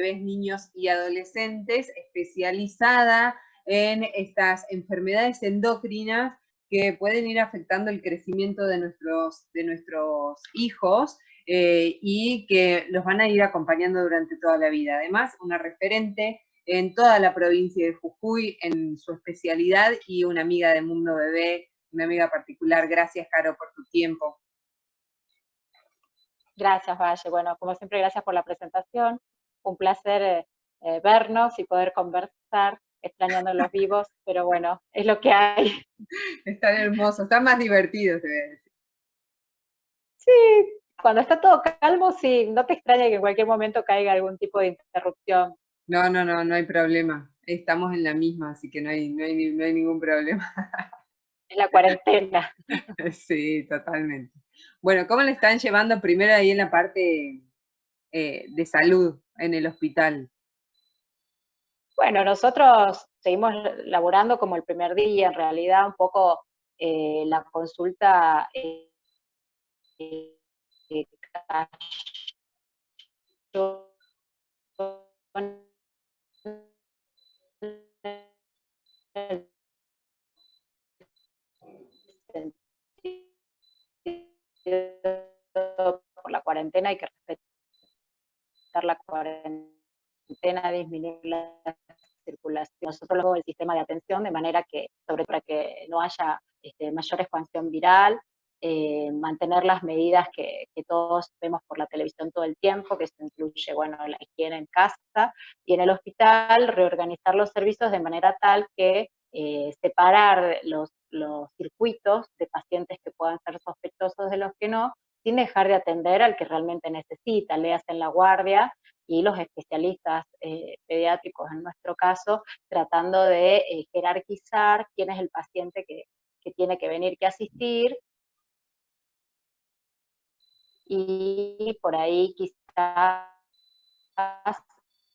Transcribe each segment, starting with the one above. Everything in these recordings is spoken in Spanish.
bebés, niños y adolescentes, especializada en estas enfermedades endocrinas que pueden ir afectando el crecimiento de nuestros hijos y que los van a ir acompañando durante toda la vida. Además, una referente en toda la provincia de Jujuy en su especialidad y una amiga de Mundo Bebé, una amiga particular. Gracias, Caro, por tu tiempo. Gracias, Valle. Bueno, como siempre, gracias por la presentación. Un placer vernos y poder conversar, extrañando los vivos, pero bueno, es lo que hay. Están hermosos, están más divertidos, te voy a decir. Sí, cuando está todo calmo, sí, no te extraña que en cualquier momento caiga algún tipo de interrupción. No hay problema. Estamos en la misma, así que no hay ningún problema. Es la cuarentena. Sí, totalmente. Bueno, ¿cómo le están llevando primero ahí en la parte de salud en el hospital? Bueno, nosotros seguimos laborando como el primer día, en realidad un poco la consulta cayó por la cuarentena, hay que respetar la cuarentena, disminuir la circulación. Nosotros luego el sistema de atención, de manera que, sobre todo para que no haya mayor expansión viral, mantener las medidas que todos vemos por la televisión todo el tiempo, que se incluye, bueno, la higiene en casa, y en el hospital reorganizar los servicios de manera tal que separar los circuitos de pacientes que puedan ser sospechosos de los que no, sin dejar de atender al que realmente necesita, leas en la guardia, y los especialistas pediátricos, en nuestro caso, tratando de jerarquizar quién es el paciente que tiene que venir que asistir, y por ahí quizás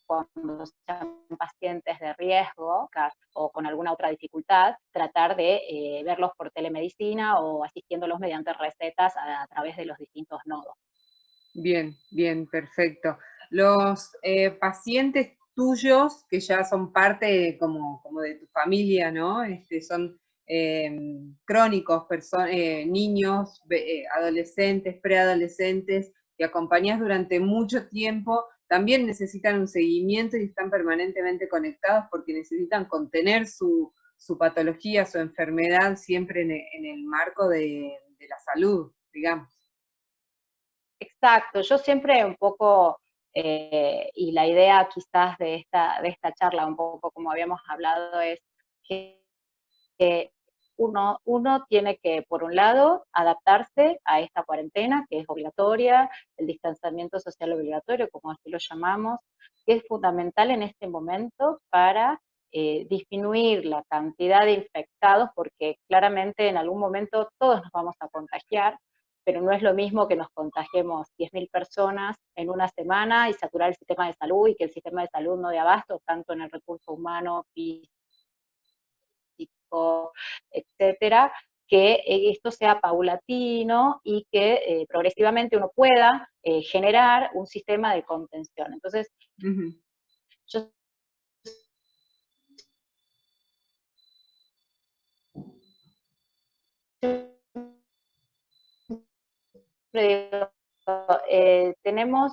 cuando sean pacientes de riesgo o con alguna otra dificultad, tratar de verlos por telemedicina o asistiéndolos mediante recetas a través de los distintos nodos. Bien, perfecto. Los pacientes tuyos, que ya son parte como de tu familia, ¿no? Son crónicos, niños, adolescentes, preadolescentes, que acompañás durante mucho tiempo, también necesitan un seguimiento y están permanentemente conectados porque necesitan contener su patología, su enfermedad, siempre en el marco de la salud, digamos. Exacto, yo siempre un poco, y la idea quizás de esta charla, un poco como habíamos hablado, es que uno tiene que, por un lado, adaptarse a esta cuarentena, que es obligatoria, el distanciamiento social obligatorio, como así lo llamamos, que es fundamental en este momento para disminuir la cantidad de infectados, porque claramente en algún momento todos nos vamos a contagiar, pero no es lo mismo que nos contagiemos 10.000 personas en una semana y saturar el sistema de salud, y que el sistema de salud no dé abasto, tanto en el recurso humano, físico, etcétera, que esto sea paulatino y que progresivamente uno pueda generar un sistema de contención. Entonces, yo tenemos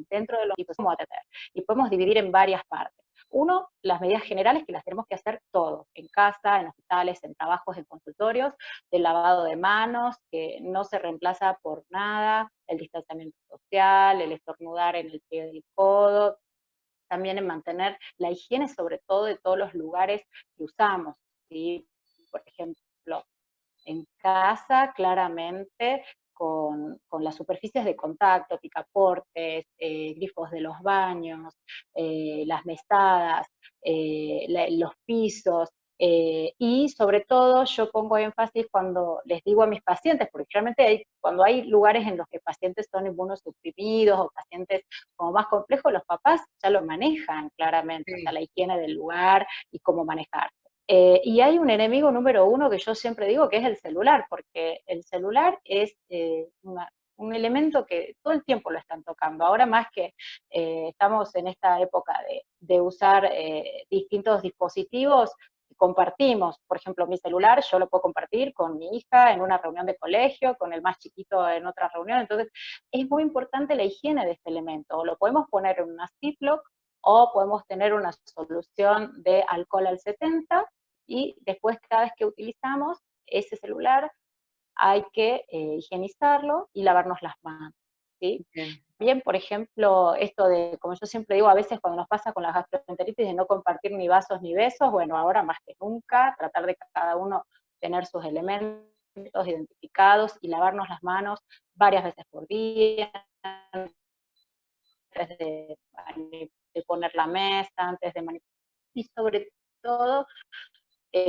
dentro de los equipos cómo atender, y podemos dividir en varias partes. Uno, las medidas generales que las tenemos que hacer todos, en casa, en hospitales, en trabajos, en consultorios, el lavado de manos, que no se reemplaza por nada, el distanciamiento social, el estornudar en el pie del codo, también en mantener la higiene, sobre todo de todos los lugares que usamos, ¿sí? Por ejemplo, en casa, claramente, con las superficies de contacto, picaportes, grifos de los baños, las mesadas, los pisos, y sobre todo yo pongo énfasis cuando les digo a mis pacientes, porque realmente cuando hay lugares en los que pacientes son inmunosuprimidos o pacientes como más complejos, los papás ya lo manejan claramente, Sí. o sea, la higiene del lugar y cómo manejar. Y hay un enemigo número uno que yo siempre digo que es el celular, porque el celular es un elemento que todo el tiempo lo están tocando. Ahora más que estamos en esta época de usar distintos dispositivos, compartimos, por ejemplo, mi celular, yo lo puedo compartir con mi hija en una reunión de colegio, con el más chiquito en otra reunión, entonces es muy importante la higiene de este elemento, lo podemos poner en una Ziploc o podemos tener una solución de alcohol al 70 y después cada vez que utilizamos ese celular hay que higienizarlo y lavarnos las manos, ¿sí? Bien. Bien, por ejemplo, esto de, como yo siempre digo, a veces cuando nos pasa con la gastroenteritis de no compartir ni vasos ni besos, bueno, ahora más que nunca, tratar de cada uno tener sus elementos identificados y lavarnos las manos varias veces por día, antes de poner la mesa, antes de manipular, y sobre todo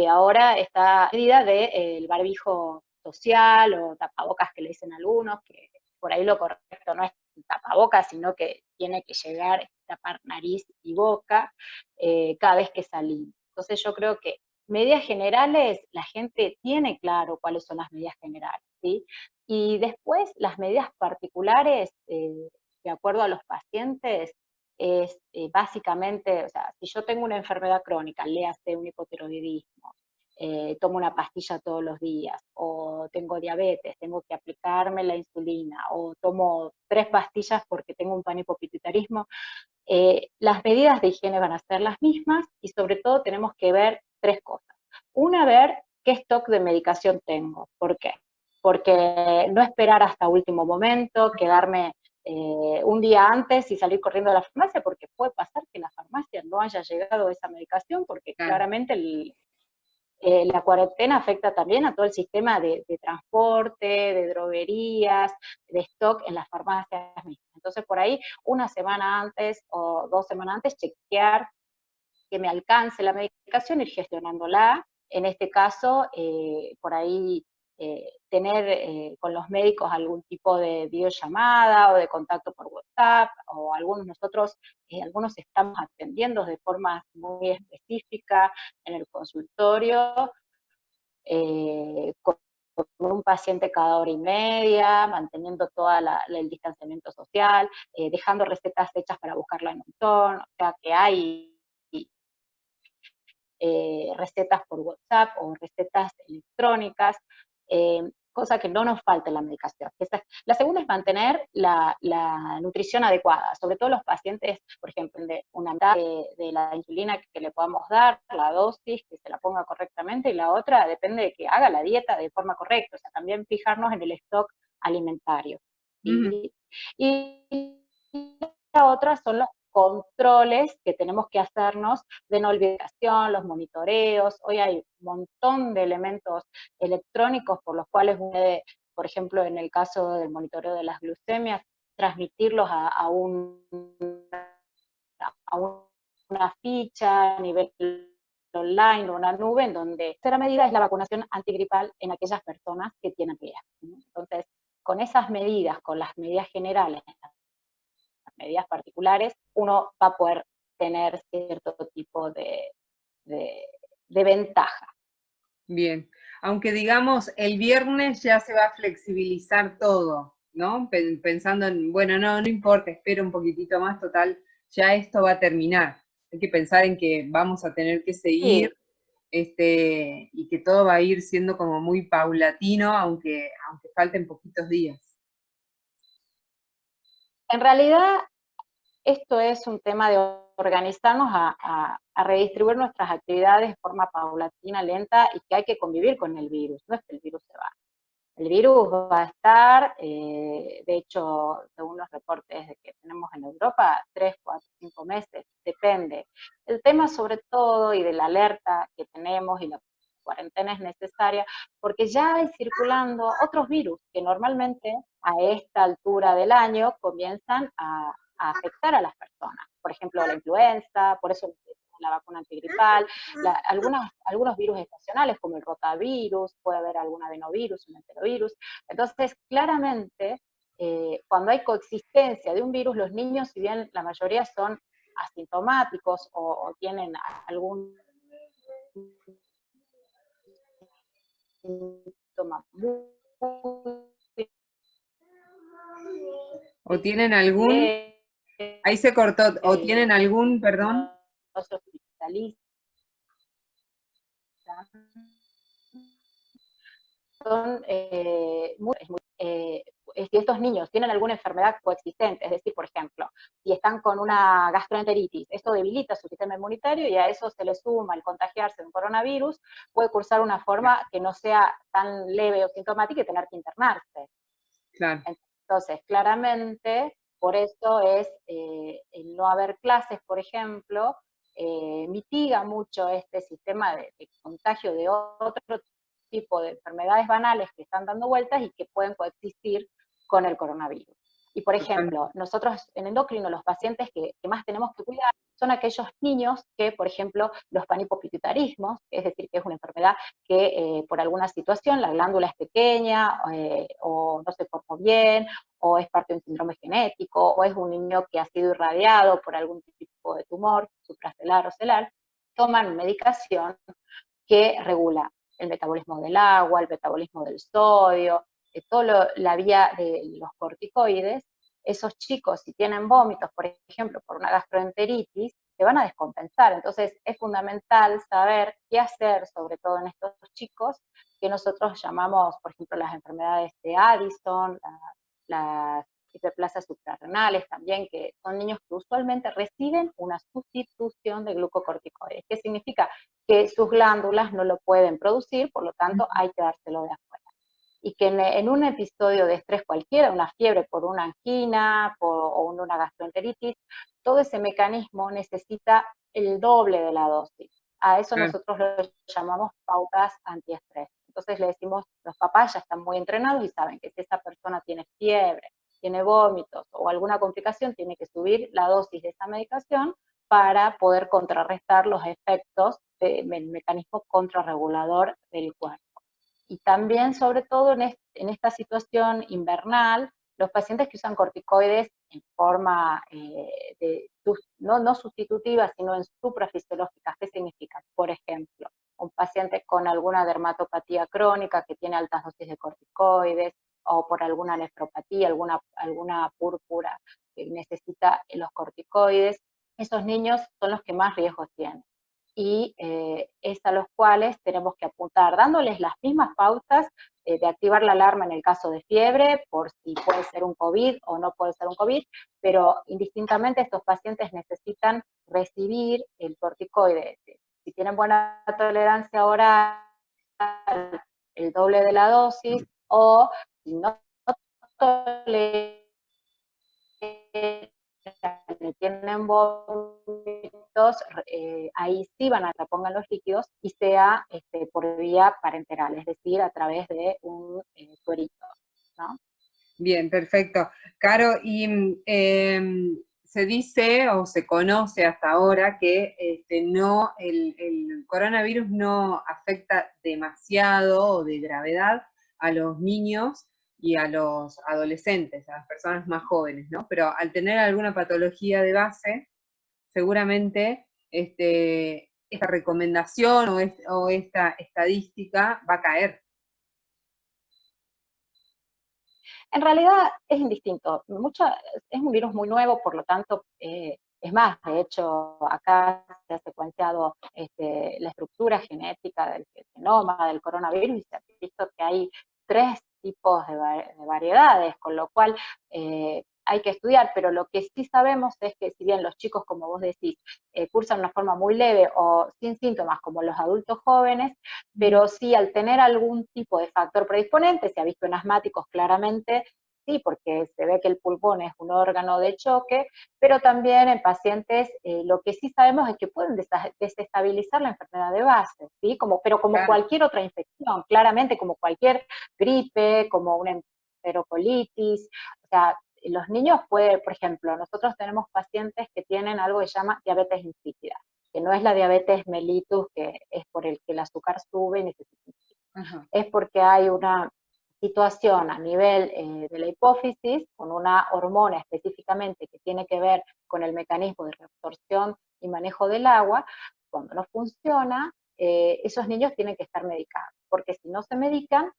ahora está medida del barbijo social o tapabocas que le dicen algunos, que por ahí lo correcto no es tapabocas, sino que tiene que llegar a tapar nariz y boca cada vez que salimos. Entonces yo creo que medidas generales, la gente tiene claro cuáles son las medidas generales, ¿sí? Y después las medidas particulares, de acuerdo a los pacientes, es básicamente, o sea, si yo tengo una enfermedad crónica, léase un hipotiroidismo, tomo una pastilla todos los días, o tengo diabetes, tengo que aplicarme la insulina, o tomo 3 pastillas porque tengo un panhipopituitarismo, las medidas de higiene van a ser las mismas y sobre todo tenemos que ver 3 cosas. Una, ver qué stock de medicación tengo. ¿Por qué? Porque no esperar hasta último momento, quedarme un día antes y salir corriendo a la farmacia, porque puede pasar que en la farmacia no haya llegado esa medicación, porque Claro. claramente la cuarentena afecta también a todo el sistema de transporte, de droguerías, de stock en las farmacias mismas. Entonces, por ahí, una semana antes o 2 semanas antes, chequear que me alcance la medicación, ir gestionándola. En este caso, por ahí tener con los médicos algún tipo de videollamada o de contacto por WhatsApp, o algunos estamos atendiendo de forma muy específica en el consultorio, con un paciente cada hora y media, manteniendo todo el distanciamiento social, dejando recetas hechas para buscarla en un tono, o sea que hay recetas por WhatsApp o recetas electrónicas, cosa que no nos falte la medicación. La segunda es mantener la nutrición adecuada, sobre todo los pacientes, por ejemplo, de una mitad de la insulina que le podamos dar, la dosis, que se la ponga correctamente, y la otra depende de que haga la dieta de forma correcta, o sea, también fijarnos en el stock alimentario. ¿Sí? Y la otra son los controles que tenemos que hacernos de no olvidación, los monitoreos. Hoy hay un montón de elementos electrónicos por los cuales uno puede, por ejemplo, en el caso del monitoreo de las glucemias, transmitirlos a una ficha a nivel online o una nube, en donde la tercera medida es la vacunación antigripal en aquellas personas que tienen riesgo. Entonces, con esas medidas, con las medidas generales, las medidas particulares, uno va a poder tener cierto tipo de, de ventaja. Bien, aunque digamos el viernes ya se va a flexibilizar todo, ¿no? Pensando en, bueno, no importa, espera un poquitito más, total, ya esto va a terminar. Hay que pensar en que vamos a tener que seguir, Sí, y que todo va a ir siendo como muy paulatino, aunque falten poquitos días. en realidad esto es un tema de organizarnos a redistribuir nuestras actividades de forma paulatina, lenta, y que hay que convivir con el virus, no es que el virus se va. El virus va a estar, de hecho, según los reportes que tenemos en Europa, 3, 4, 5 meses, depende. El tema sobre todo y de la alerta que tenemos y la cuarentena es necesaria porque ya hay circulando otros virus que normalmente a esta altura del año comienzan a afectar a las personas. Por ejemplo, la influenza, por eso la vacuna antigripal, algunos virus estacionales como el rotavirus, puede haber algún adenovirus, un enterovirus. Entonces, claramente, cuando hay coexistencia de un virus, los niños, si bien la mayoría son asintomáticos o tienen algún síntoma muy ¿O tienen algún, ahí se cortó, o tienen algún, perdón? no se hospitalizan, son si estos niños tienen alguna enfermedad coexistente, es decir, por ejemplo, si están con una gastroenteritis, esto debilita su sistema inmunitario y a eso se le suma el contagiarse de un coronavirus, puede cursar una forma que no sea tan leve o sintomática y tener que internarse. Claro. Entonces, claramente, por eso es el no haber clases, por ejemplo, mitiga mucho este sistema de contagio de otro tipo de enfermedades banales que están dando vueltas y que pueden coexistir con el coronavirus. Y por ejemplo, nosotros en endocrino, los pacientes que más tenemos que cuidar son aquellos niños que, por ejemplo, los panhipopituitarismos, es decir, que es una enfermedad que por alguna situación la glándula es pequeña o no se formó bien, o es parte de un síndrome genético, o es un niño que ha sido irradiado por algún tipo de tumor supracelular o celular, toman medicación que regula el metabolismo del agua, el metabolismo del sodio, toda la vía de los corticoides. Esos chicos, si tienen vómitos, por ejemplo, por una gastroenteritis, se van a descompensar. Entonces, es fundamental saber qué hacer, sobre todo en estos chicos, que nosotros llamamos, por ejemplo, las enfermedades de Addison, las hiperplasias suprarrenales también, que son niños que usualmente reciben una sustitución de glucocorticoides. ¿Qué significa? Que sus glándulas no lo pueden producir, por lo tanto hay que dárselo de afuera. Y que en un episodio de estrés cualquiera, una fiebre por una angina o una gastroenteritis, todo ese mecanismo necesita el doble de la dosis. A eso nosotros lo llamamos pautas antiestrés. Entonces le decimos, los papás ya están muy entrenados y saben que si esa persona tiene fiebre, tiene vómitos o alguna complicación, tiene que subir la dosis de esa medicación para poder contrarrestar los efectos del mecanismo contrarregulador del cuerpo. Y también, sobre todo en esta situación invernal, los pacientes que usan corticoides en forma no sustitutiva, sino en suprafisiológicas. ¿Qué significa? Por ejemplo, un paciente con alguna dermatopatía crónica que tiene altas dosis de corticoides, o por alguna nefropatía, alguna púrpura que necesita los corticoides, esos niños son los que más riesgos tienen. Y es a los cuales tenemos que apuntar, dándoles las mismas pautas de activar la alarma en el caso de fiebre, por si puede ser un COVID o no puede ser un COVID, pero indistintamente estos pacientes necesitan recibir el corticoide. Si tienen buena tolerancia oral, el doble de la dosis, o si no toleran, tienen vómitos, ahí sí van a repongan los líquidos y sea por vía parenteral, es decir, a través de un suerito, ¿no? Bien, perfecto. Caro, y se dice o se conoce hasta ahora que no, el coronavirus no afecta demasiado o de gravedad a los niños y a los adolescentes, a las personas más jóvenes, ¿no? Pero al tener alguna patología de base, seguramente esta recomendación o esta estadística va a caer. En realidad es indistinto. Es un virus muy nuevo, por lo tanto, es más, de hecho, acá se ha secuenciado la estructura genética del genoma del coronavirus y se ha visto que hay 3 tipos de variedades, con lo cual hay que estudiar, pero lo que sí sabemos es que si bien los chicos, como vos decís, cursan de una forma muy leve o sin síntomas como los adultos jóvenes, pero sí al tener algún tipo de factor predisponente, se ha visto en asmáticos claramente, sí, porque se ve que el pulmón es un órgano de choque, pero también en pacientes lo que sí sabemos es que pueden desestabilizar la enfermedad de base, ¿sí? Pero como cualquier otra infección, claramente como cualquier gripe, como una enterocolitis, o sea, los niños pueden, por ejemplo, nosotros tenemos pacientes que tienen algo que se llama diabetes insípida, que no es la diabetes mellitus, que es por el que el azúcar sube y necesita, es porque hay una situación a nivel de la hipófisis, con una hormona específicamente que tiene que ver con el mecanismo de reabsorción y manejo del agua. Cuando no funciona, esos niños tienen que estar medicados, porque si no se medican,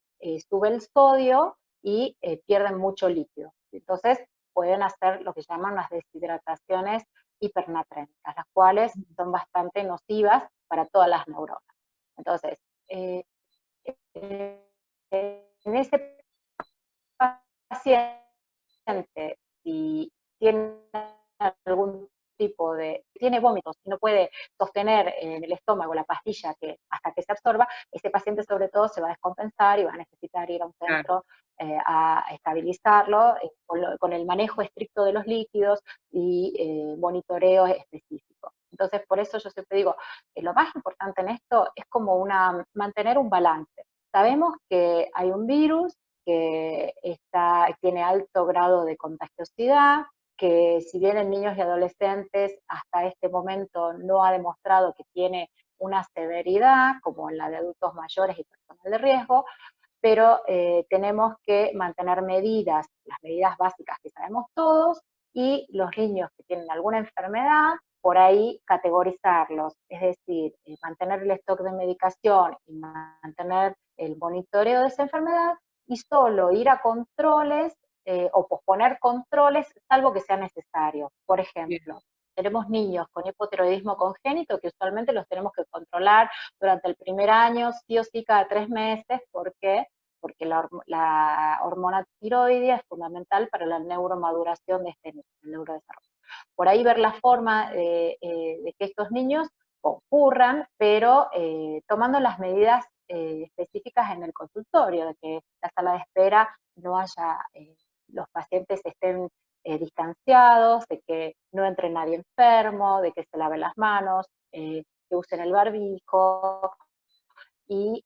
sube el sodio y pierden mucho líquido. Entonces, pueden hacer lo que llaman las deshidrataciones hipernatrémicas, las cuales son bastante nocivas para todas las neuronas. Entonces, en ese paciente, si tiene algún tipo de, tiene vómitos y no puede sostener en el estómago la pastilla hasta que se absorba, ese paciente sobre todo se va a descompensar y va a necesitar ir a un centro a estabilizarlo con el manejo estricto de los líquidos y monitoreo específico. Entonces, por eso yo siempre digo, lo más importante en esto es como mantener un balance. Sabemos que hay un virus que tiene alto grado de contagiosidad, que si bien en niños y adolescentes hasta este momento no ha demostrado que tiene una severidad como en la de adultos mayores y personas de riesgo, pero tenemos que mantener las medidas básicas que sabemos todos, y los niños que tienen alguna enfermedad, por ahí categorizarlos, es decir, mantener el stock de medicación y mantener el monitoreo de esa enfermedad, y solo ir a controles o posponer controles, salvo que sea necesario. Por ejemplo, tenemos niños con hipotiroidismo congénito que usualmente los tenemos que controlar durante el primer año, sí o sí cada 3 meses. ¿Por qué? Porque la hormona tiroidea es fundamental para la neuromaduración de el neurodesarrollo. Por ahí ver la forma de que estos niños ocurran, pero tomando las medidas específicas en el consultorio, de que la sala de espera no haya, los pacientes estén distanciados, de que no entre nadie enfermo, de que se laven las manos, que usen el barbijo, y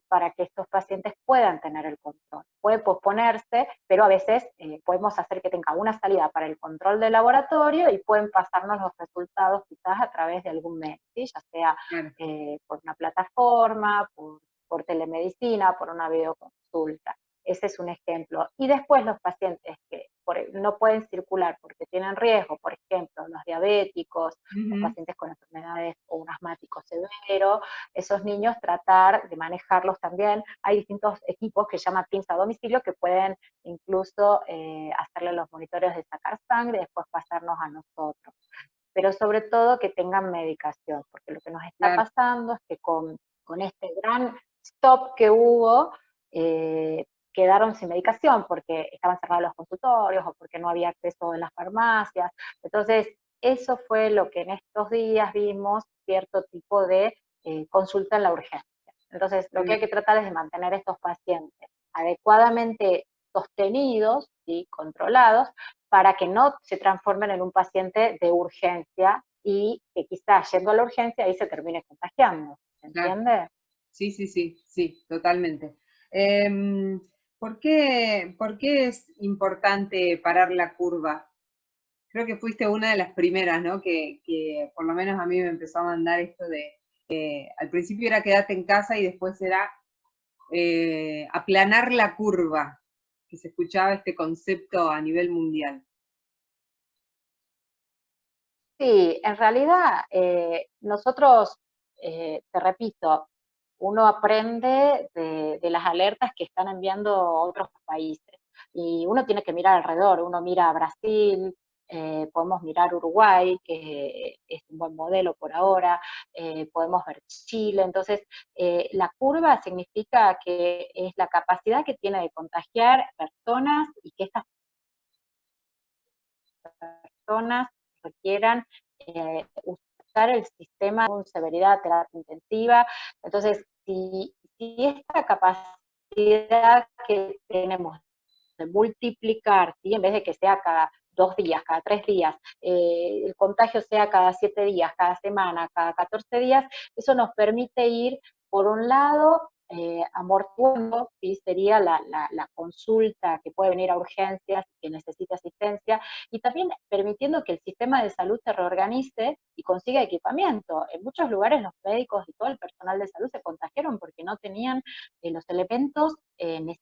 para que estos pacientes puedan tener el control. Puede posponerse, pero a veces podemos hacer que tenga una salida para el control del laboratorio y pueden pasarnos los resultados quizás a través de algún medio, ¿sí? Ya sea por una plataforma, por telemedicina, por una videoconsulta. Ese es un ejemplo. Y después los pacientes que no pueden circular porque tienen riesgo, por ejemplo, los diabéticos, los pacientes con enfermedades o un asmático severo, esos niños tratar de manejarlos también. Hay distintos equipos que llaman teams a domicilio que pueden incluso hacerle los monitoreos de sacar sangre y después pasarnos a nosotros. Pero sobre todo que tengan medicación, porque lo que nos está pasando es que con este gran stop que hubo, quedaron sin medicación porque estaban cerrados los consultorios o porque no había acceso en las farmacias. Entonces, eso fue lo que en estos días vimos, cierto tipo de consulta en la urgencia. Entonces, lo que hay que tratar es de mantener estos pacientes adecuadamente sostenidos y controlados para que no se transformen en un paciente de urgencia y que quizás yendo a la urgencia ahí se termine contagiando. ¿Se entiende? Sí, totalmente. ¿Por qué es importante parar la curva? Creo que fuiste una de las primeras, ¿no? Que por lo menos a mí me empezó a mandar esto de, al principio era quedarte en casa y después era aplanar la curva, que se escuchaba este concepto a nivel mundial. Sí, en realidad nosotros, te repito, uno aprende de las alertas que están enviando otros países y uno tiene que mirar alrededor, uno mira a Brasil, podemos mirar Uruguay, que es un buen modelo por ahora, podemos ver Chile. Entonces, la curva significa que es la capacidad que tiene de contagiar personas y que estas personas requieran usar el sistema con severidad, terapia intensiva. Entonces, si esta capacidad que tenemos de multiplicar, ¿sí? En vez de que sea cada 2 días, cada 3 días, el contagio sea cada 7 días, cada semana, cada 14 días, eso nos permite ir, por un lado, amortiguando, ¿sí? Sería la consulta que puede venir a urgencias, que necesita asistencia, y también permitiendo que el sistema de salud se reorganice y consiga equipamiento. En muchos lugares los médicos y todo el personal de salud se contagiaron porque no tenían los elementos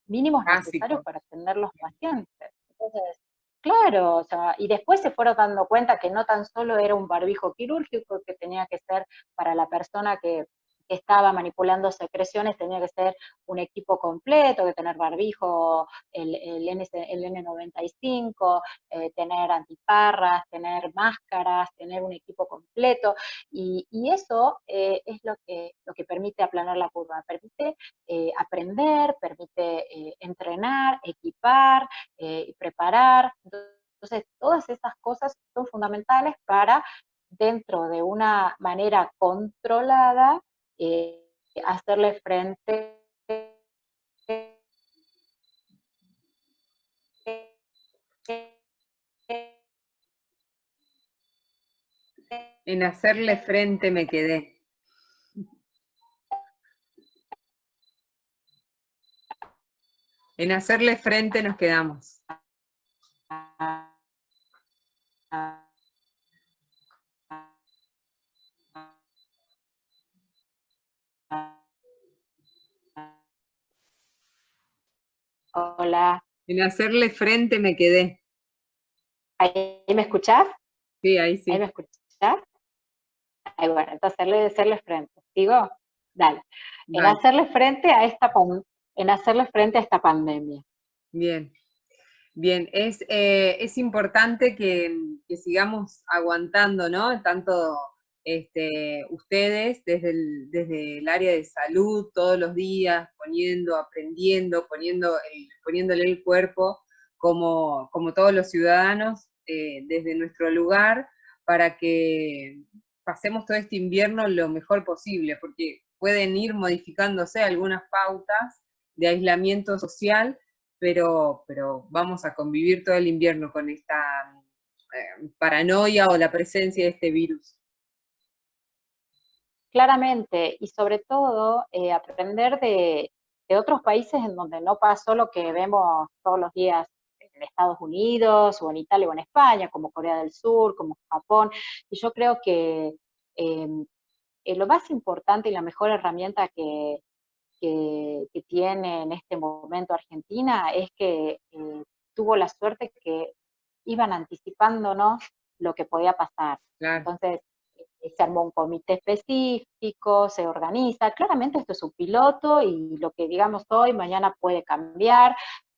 mínimos necesarios para atender los pacientes. Entonces, claro, o sea, y después se fueron dando cuenta que no tan solo era un barbijo quirúrgico que tenía que ser para la persona que que estaba manipulando secreciones tenía que ser un equipo completo, que tener barbijo, el N95, tener antiparras, tener máscaras, tener un equipo completo, y eso es lo que permite aplanar la curva, permite aprender, permite entrenar, equipar, preparar. Entonces, todas esas cosas son fundamentales para, dentro de una manera controlada, hacerle frente En hacerle frente me quedé. En hacerle frente nos quedamos. Hola, En hacerle frente me quedé. ¿ahí me escuchás? Sí, ahí ¿Ahí me sí. escuchás? Ahí, bueno, entonces hacerle frente. ¿Sigo? Dale. En Dale. hacerle frente a en hacerle frente a esta pandemia. Bien. Bien, es importante que sigamos aguantando, ¿no? Tanto ustedes desde el área de salud todos los días, poniendo, aprendiendo, poniéndole el cuerpo, como todos los ciudadanos, desde nuestro lugar, para que pasemos todo este invierno lo mejor posible, porque pueden ir modificándose algunas pautas de aislamiento social, pero vamos a convivir todo el invierno con esta paranoia o la presencia de este virus. Claramente, y sobre todo aprender de otros países en donde no pasó lo que vemos todos los días en Estados Unidos o en Italia o en España, como Corea del Sur, como Japón. Y yo creo que eh, lo más importante y la mejor herramienta que tiene en este momento Argentina es que tuvo la suerte que iban anticipándonos lo que podía pasar. Claro. Entonces, se armó un comité específico, se organiza. Claramente esto es un piloto y lo que digamos hoy, mañana puede cambiar,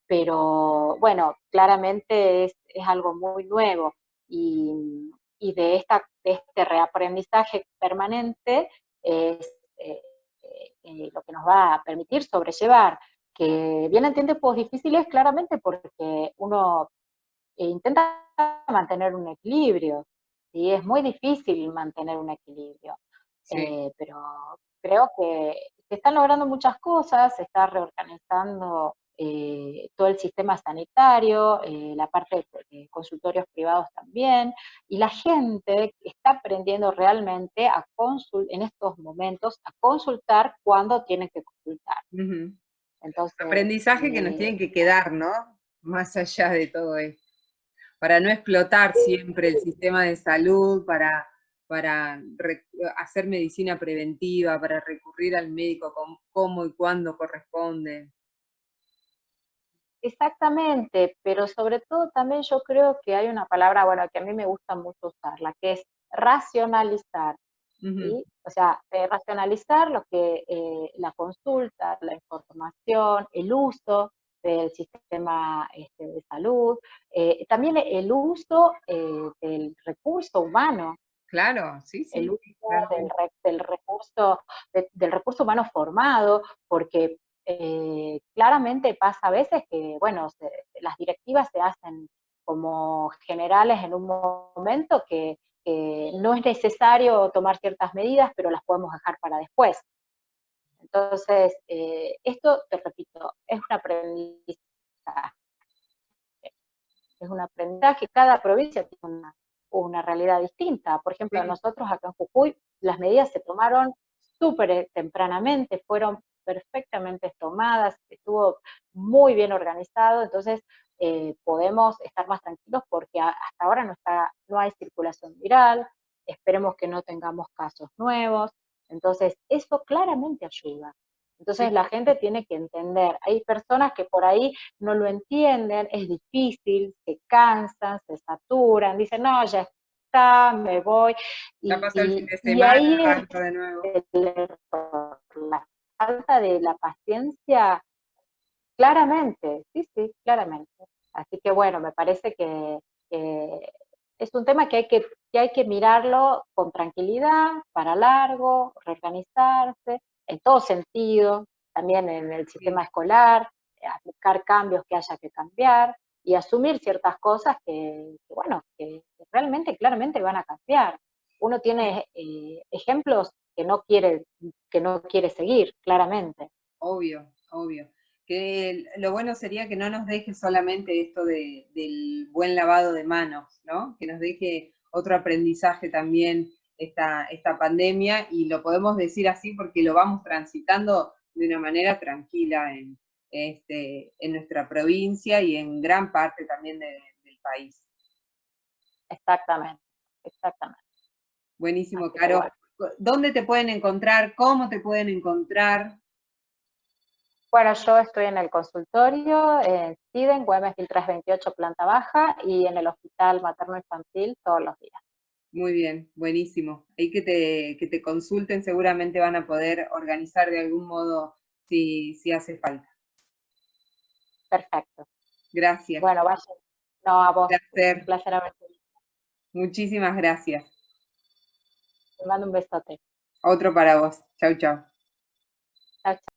pero bueno, claramente es algo muy nuevo y de este reaprendizaje permanente es lo que nos va a permitir sobrellevar, que vienen tiempos difíciles claramente porque uno intenta mantener un equilibrio, y es muy difícil mantener un equilibrio, Sí. pero creo que se están logrando muchas cosas, se está reorganizando todo el sistema sanitario, la parte de consultorios privados también, y la gente está aprendiendo realmente en estos momentos a consultar cuando tienen que consultar. Ujú. Entonces, Aprendizaje que nos tienen que quedar, ¿no? Más allá de todo esto. Para no explotar siempre el sistema de salud, para hacer medicina preventiva, para recurrir al médico como y cuando corresponde. exactamente, pero sobre todo también yo creo que hay una palabra, bueno, que a mí me gusta mucho usarla, que es racionalizar, Ujú. ¿sí? O sea, racionalizar lo que la consulta, la información, el uso del sistema de salud, también el uso del recurso humano, Claro, sí, el sí, uso sí, claramente. del recurso humano formado, porque claramente pasa a veces que, bueno, las directivas se hacen como generales en un momento que no es necesario tomar ciertas medidas, pero las podemos dejar para después. Entonces, esto, te repito, es un aprendizaje, cada provincia tiene una realidad distinta. Por ejemplo, Sí. nosotros acá en Jujuy, las medidas se tomaron súper tempranamente, fueron perfectamente tomadas, estuvo muy bien organizado, entonces podemos estar más tranquilos porque hasta ahora no hay circulación viral, esperemos que no tengamos casos nuevos, entonces eso claramente ayuda. Sí, Entonces la gente tiene que entender, hay personas que por ahí no lo entienden, es difícil, se cansan, se saturan, dicen, no, ya está, me voy, ya pasó el fin de y semana, ahí es arranco de nuevo. el error. la falta de la paciencia, claramente, sí, sí, claramente. Así que bueno, me parece que es un tema que hay que mirarlo con tranquilidad, para largo, reorganizarse, en todo sentido, también en el Sí, sistema escolar, aplicar cambios que haya que cambiar y asumir ciertas cosas bueno, que realmente, claramente van a cambiar. Uno tiene ejemplos que no quiere seguir, claramente. obvio, obvio. Que lo bueno sería que no nos deje solamente esto del buen lavado de manos, ¿no? Que nos deje otro aprendizaje también esta pandemia, y lo podemos decir así porque lo vamos transitando de una manera tranquila en nuestra provincia y en gran parte también del país. Exactamente, exactamente. Buenísimo, Así que Caro. bueno. ¿Dónde te pueden encontrar? ¿Cómo te pueden encontrar? Bueno, yo estoy en el consultorio, en SIDEN, Güemes 1328, planta baja, y en el hospital materno-infantil todos los días. Muy bien, buenísimo. Ahí que te consulten, seguramente van a poder organizar de algún modo si hace falta. Perfecto. Gracias. Bueno, vaya. No, a vos, un Placer. placer haberte visto. Muchísimas gracias. Te mando un besote. Otro para vos. Chau, chau. Chao, chao.